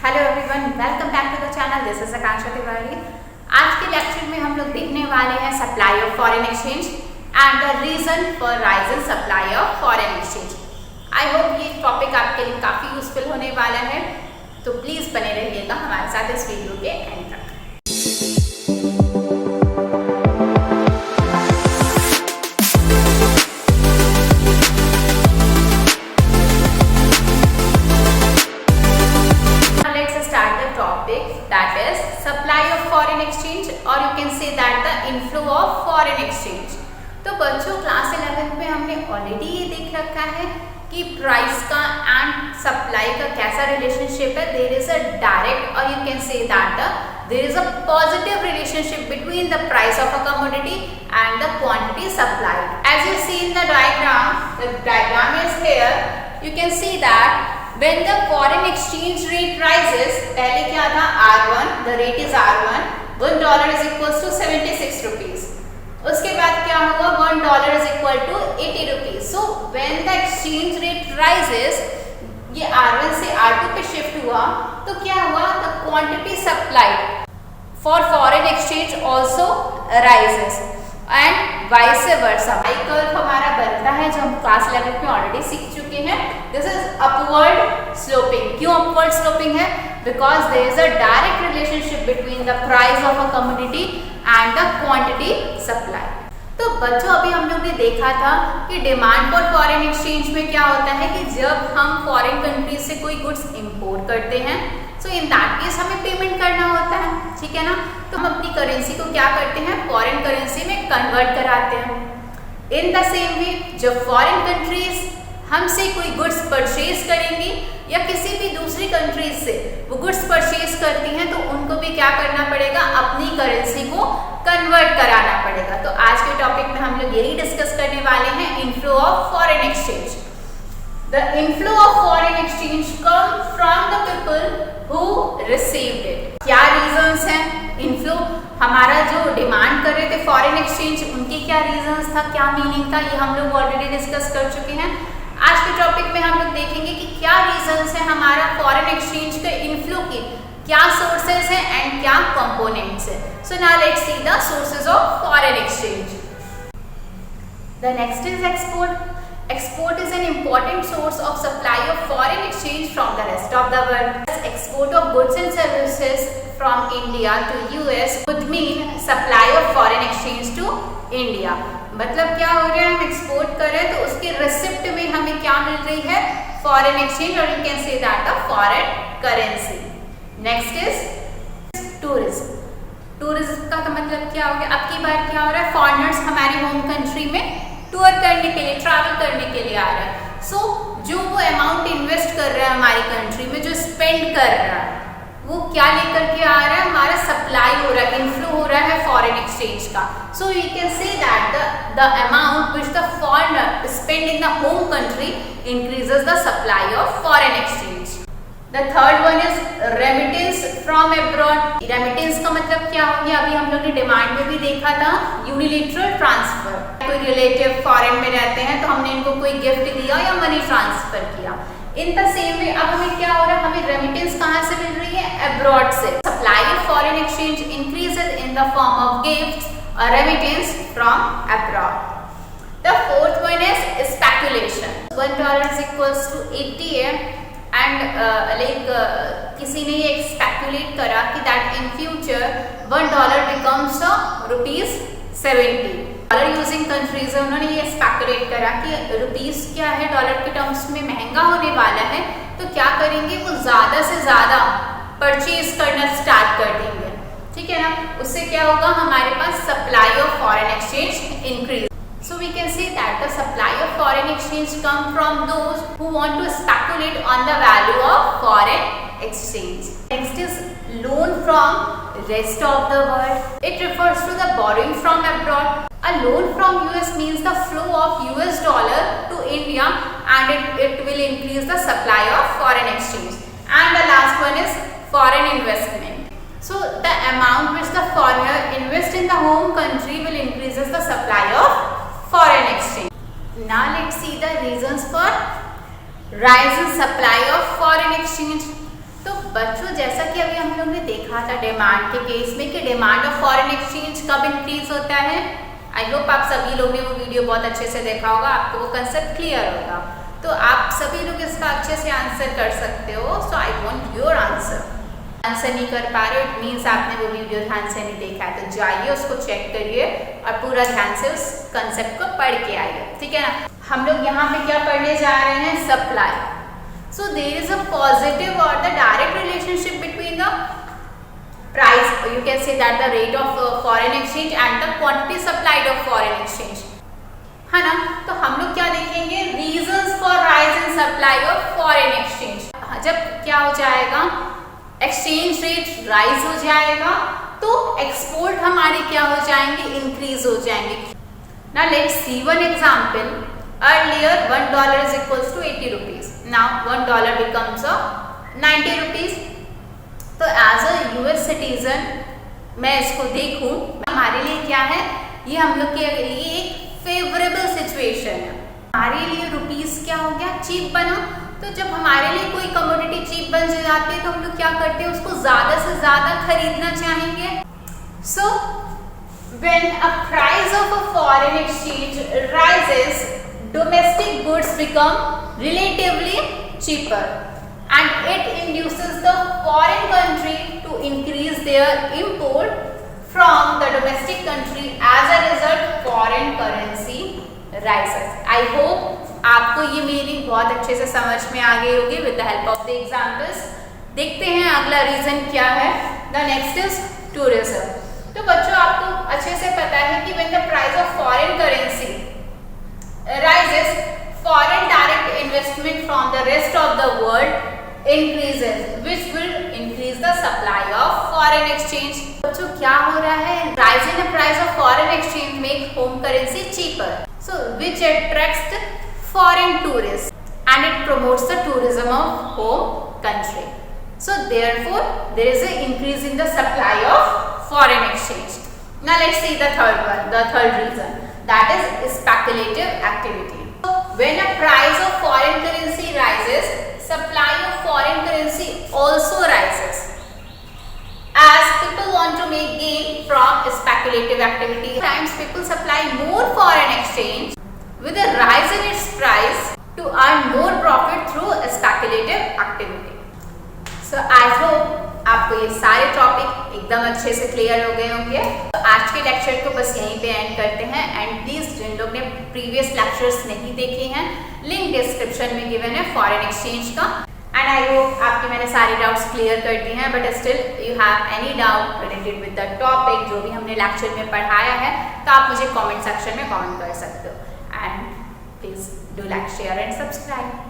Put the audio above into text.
Hello everyone, welcome back to the channel. This is Akanksha Tiwari. आज के lecture में हम लोग देखने वाले हैं supply of foreign exchange and the reason for rise in supply of foreign exchange. I hope ये टॉपिक आपके लिए काफ़ी यूजफुल होने वाला है, तो प्लीज़ बने रहिएगा हमारे साथ इस वीडियो के एंड तक। That is supply of foreign exchange or you can say that the inflow of foreign exchange। तो बच्चों क्लास 11 में हमने ऑलरेडी ये देख रखा है कि प्राइस का एंड सप्लाई का कैसा रिलेशनशिप है। देयर इज अ डायरेक्ट और you can say that there is a positive relationship between the price of a commodity and the quantity supplied. As you see in the diagram is here, you can see that when the foreign exchange rate rises, पहले क्या था R1, the rate is R1, $1 is equals to 76 rupees। उसके बाद क्या हुआ, $1 is equal to 80 rupees। So when the exchange rate rises, ये R1 से R2 पे शिफ्ट हुआ, तो क्या हुआ, the quantity supplied for foreign exchange also rises and vice versa। I curve हमारा बनता है जो हम क्लास 11 में ऑलरेडी सीख चुके हैं। This is upward sloping. क्यों अपवर्ड स्लोपिंग है? Because there is a direct relationship between the price of a commodity and the quantity supply. तो बच्चों अभी हम लोग ने देखा था कि डिमांड फॉर फॉरेन एक्सचेंज में क्या होता है कि जब हम फॉरेन कंट्रीज से कोई गुड्स इंपोर्ट करते हैं, सो इन दैट केस हमें पेमेंट करना होता है, ठीक है ना। तो हम अपनी करेंसी को क्या करते हैं, फॉरेन करेंसी में कन्वर्ट कराते हैं। इन द सेम वे जब फॉरेन कंट्रीज हमसे कोई गुड्स परचेज करेंगी या किसी भी दूसरी कंट्रीज से वो गुड्स परचेज करती हैं, तो उनको भी क्या करना पड़ेगा, अपनी करेंसी को कन्वर्ट कराना पड़ेगा। तो आज के टॉपिक में हम लोग यही डिस्कस करने वाले हैं, inflow of foreign exchange. The inflow of foreign exchange come from the people who received it। क्या रीजंस हैं? इनफ्लो हमारा जो डिमांड कर रहे थे फॉरेन एक्सचेंज, उनके क्या रीजंस था, क्या मीनिंग था, ये हम लोग ऑलरेडी डिस्कस कर चुके हैं। आज के टॉपिक में हम लोग देखेंगे कि क्या रीजंस है हमारा फॉरेन एक्सचेंज के इनफ्लो की, क्या सोर्सेज हैं एंड क्या कंपोनेंट्स हैं। So now let's see the sources of foreign exchange. The next is export. Export is an important source of supply of foreign exchange from the rest of the world। Export of goods and services from India to US would mean supply of foreign exchange to India। मतलब क्या हो रहा है, हम export कर रहे हैं तो उसके रिसिप्ट में हमें क्या मिल रही है, फॉरेन एक्सचेंज, और you can say that the foreign currency. Next is tourism. Tourism का मतलब क्या हो गया, अब की बार क्या हो रहा है, फॉरेनर्स हमारी होम कंट्री में टूर करने के लिए, ट्रैवल करने के लिए आ रहा है। सो जो वो अमाउंट इन्वेस्ट कर रहा है हमारी कंट्री में, जो स्पेंड कर रहा है, वो क्या लेकर के आ रहा है, हमारा सप्लाई हो रहा है, इनफ्लो हो रहा है फॉरेन एक्सचेंज का। So you can say that the amount which the foreigner spend in the home country increases the supply of foreign exchange. The third one is remittance from abroad। Remittance का मतलब क्या हो गया, अभी हम लोग ने डिमांड में भी देखा था, यूनिलेटरल ट्रांसफर। कोई रिलेटिव फॉरेन में रहते हैं तो हमने इनको कोई गिफ्ट दिया या मनी ट्रांसफर किया। इन द सेम वे अब हमें क्या हो रहा है, हमें रेमिटेंस कहाँ से मिल रही है, अब्रॉड से। Supply of foreign exchange increases in the form of gifts और remittance from abroad. The fourth one is speculation। $1 is equals to 80 है एंड किसी ने ये स्पेकुलेट करा कि that in future $1 becomes ₹70। Dollar using countries है, उन्होंने ये स्पेकुलेट करा कि रुपीस क्या है, डॉलर के टर्म्स में महंगा होने वाला है, तो क्या करेंगे, वो ज्यादा से ज्यादा परचेज करना स्टार्ट कर देंगे, ठीक है ना। उससे क्या होगा, हमारे पास supply of foreign exchange increase. So we can say that the supply of foreign exchange come from those who want to speculate on the value of foreign exchange। Next is loan from rest of the world। It refers to the borrowing from abroad। A loan from US means the flow of US dollar to India and it will increase the supply of foreign exchange। And the last one is foreign investment। So the amount which the foreigner invest in the home country will increases the supply of foreign exchange। Now let's see the reasons for rise in supply of foreign exchange। तो बच्चों जैसा कि अभी हम लोग ने देखा था डिमांड के केस में कि डिमांड ऑफ फॉरेन एक्सचेंज कब इंक्रीज होता है। आई होप आप सभी लोग ने वो वीडियो बहुत अच्छे से देखा होगा, आपको वो कंसेप्ट क्लियर होगा। तो आप सभी लोग इसका अच्छे से आंसर कर सकते हो। सो आई वांट योर आंसर नहीं कर पा रहे हो, इट मीन्स आपने वो वीडियो ध्यान से नहीं देखा है। तो जाइए उसको चेक करिए और पूरा ध्यान से उस कंसेप्ट को पढ़ के आइए, ठीक है ना। हम लोग यहाँ पे क्या पढ़ने जा रहे हैं, supply. So there is a positive और the direct relationship between the price, you can say that the rate of foreign exchange and the quantity supplied of foreign exchange, है ना। तो हम लोग क्या देखेंगे, reasons for rise in supply of foreign exchange. जब क्या हो जाएगा, एक्सचेंज रेट राइज हो जाएगा तो एक्सपोर्ट हमारे क्या हो जाएंगे, इंक्रीज हो जाएंगे। Now let's see one example. Earlier $1 is equals to 80 rupees. Now $1 becomes a 90 rupees. तो एज अ यूएस सिटीजन मैं इसको देखूं, हमारे लिए क्या है, ये हम लोग के लिए एक फेवरेबल सिचुएशन है। हमारे लिए रुपीस क्या हो गया, चीप बना। तो जब हमारे लिए कोई कमोडिटी चीप बन जाती है तो हम लोग क्या करते हैं, उसको ज्यादा से ज्यादा खरीदना चाहेंगे। So when a price of a foreign exchange rises, domestic goods become relatively cheaper and it induces the foreign country to increase their import from the domestic country. As a result, foreign currency rises. I hope आपको ये meaning बहुत अच्छे से समझ में आ गई होगी with the help of the examples. देखते हैं अगला रीजन क्या है। The next is tourism. तो बच्चों आपको अच्छे से पता है कि when the price of foreign currency rises, foreign direct investment from the rest of the world increases, which will increase the supply of foreign exchange. बच्चों क्या हो रहा है, rise in the price of foreign exchange make home currency cheaper, so which attracts foreign tourists and it promotes the tourism of home country. So therefore there is an increase in the supply of foreign exchange. Now let's see the third one, the third reason. That is speculative activity. So when a price of foreign currency rises, supply of foreign currency also rises, as people want to make gain from speculative activity. Sometimes people supply more foreign exchange with a rise in its price to earn more profit through speculative activity. So I hope आपको ये सारे topic एकदम अच्छे से clear हो गए होंगे। तो आज के लेक्चर को बस यहीं पे एंड करते हैं। एंड प्लीज जिन लोग ने प्रीवियस लेक्चर्स नहीं देखे हैं, लिंक डिस्क्रिप्शन में गिवन है फॉरेन एक्सचेंज का। एंड आई होप आपके मैंने सारे डाउट्स क्लियर कर दिए हैं, but still you have any doubt related with the topic जो भी हमने लेक्चर में पढ़ाया है, तो आप मुझे कॉमेंट सेक्शन में कॉमेंट कर सकते हो। And please do like, share and subscribe.